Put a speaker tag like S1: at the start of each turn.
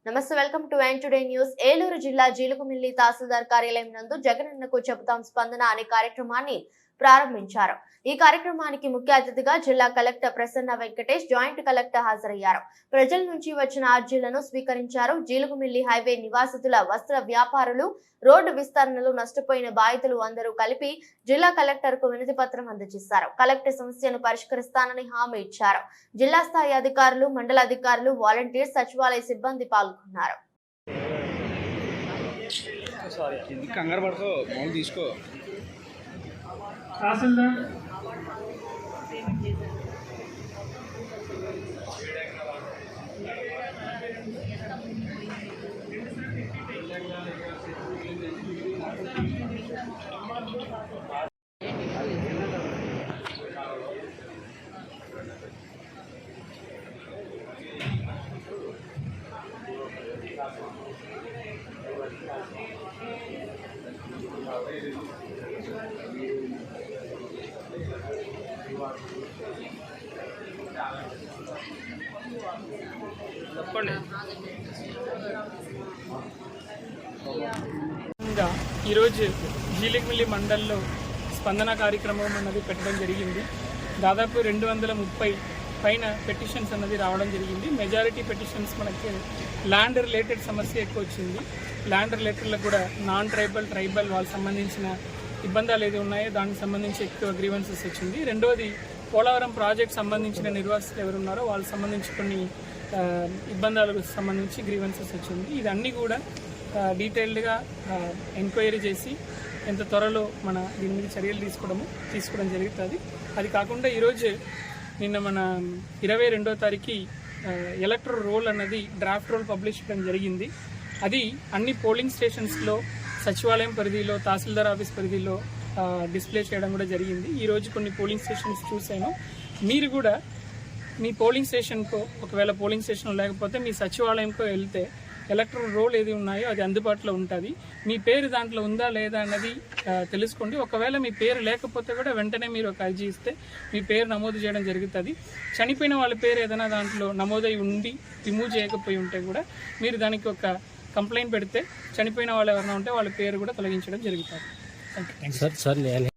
S1: నమస్తే, welcome to N today news. Eluru జిల్లా జీలుగుమిల్లి తహసీల్దార్ కార్యాలయం నందు జగనన్నకు చెబుతాం స్పందన అనే కార్యక్రమాన్ని ప్రారంభించారు. ఈ కార్యక్రమానికి ముఖ్య అతిథిగా జిల్లా collector Prasanna Venkatesh, joint collector హాజరయ్యారు. ప్రజల నుంచి వచ్చిన అర్జీలను స్వీకరించారు. జీలుగుమిల్లి హైవే నివాసితుల, వస్త్ర వ్యాపారులు, రోడ్డు విస్తరణలో నష్టపోయిన బాధితులు అందరూ కలిపి జిల్లా కలెక్టర్ కు వినతి పత్రం అందజేశారు. కలెక్టర్ సమస్యను పరిష్కరిస్తానని హామీ ఇచ్చారు. జిల్లా స్థాయి అధికారులు, మండల అధికారులు, వాలంటీర్స్, సచివాలయ సిబ్బంది పాల్గొన్నారు.
S2: ఈరోజు జీలుగుమిల్లి మండల్లో స్పందన కార్యక్రమం అన్నది పెట్టడం జరిగింది. దాదాపు 230 పైన పెటిషన్స్ అన్నది రావడం జరిగింది. మెజారిటీ పెటిషన్స్ మనకి ల్యాండ్ రిలేటెడ్ సమస్య ఎక్కువ వచ్చింది. ల్యాండ్ రిలేటెడ్లకు కూడా నాన్ ట్రైబల్, ట్రైబల్ వాళ్ళకి సంబంధించిన ఇబ్బందులు ఏది ఉన్నాయో దానికి సంబంధించి ఎక్కువ గ్రీవెన్సెస్ వచ్చింది. రెండోది పోలవరం ప్రాజెక్ట్ సంబంధించిన నిర్వాసితులు ఎవరు ఉన్నారో వాళ్ళకి సంబంధించి కొన్ని ఇబ్బందులకు సంబంధించి గ్రీవెన్సెస్ వచ్చింది. ఇదన్నీ కూడా డీటెయిల్డ్గా ఎంక్వైరీ చేసి ఎంత త్వరలో మన దీని మీద చర్యలు తీసుకోవడం జరుగుతుంది. అది కాకుండా ఈరోజు నిన్న మన 22వ తారీఖు ఎలక్ట్రల్ రోల్ అన్నది డ్రాఫ్ట్ రోల్ పబ్లిష్ చేయడం జరిగింది. అది అన్ని పోలింగ్ స్టేషన్స్లో, సచివాలయం పరిధిలో, తహసీల్దార్ ఆఫీస్ పరిధిలో డిస్ప్లే చేయడం కూడా జరిగింది. ఈరోజు కొన్ని పోలింగ్ స్టేషన్స్ చూశాను. మీరు కూడా మీ పోలింగ్ స్టేషన్కో, ఒకవేళ పోలింగ్ స్టేషన్ లేకపోతే మీ సచివాలయంకో వెళ్తే ఎలక్ట్రల్ రోల్ ఏది ఉన్నాయో అది అందుబాటులో ఉంటుంది. మీ పేరు దాంట్లో ఉందా లేదా అన్నది తెలుసుకోండి. ఒకవేళ మీ పేరు లేకపోతే కూడా వెంటనే మీరు ఒక అర్జీ ఇస్తే మీ పేరు నమోదు చేయడం జరుగుతుంది. చనిపోయిన వాళ్ళ పేరు ఏదైనా దాంట్లో నమోదై ఉండి రిమూవ్ చేయకపోయి ఉంటే కూడా మీరు దానికి ఒక కంప్లైంట్ పెడితే చనిపోయిన వాళ్ళు ఎవరైనా ఉంటే వాళ్ళ పేరు కూడా తొలగించడం జరుగుతుంది.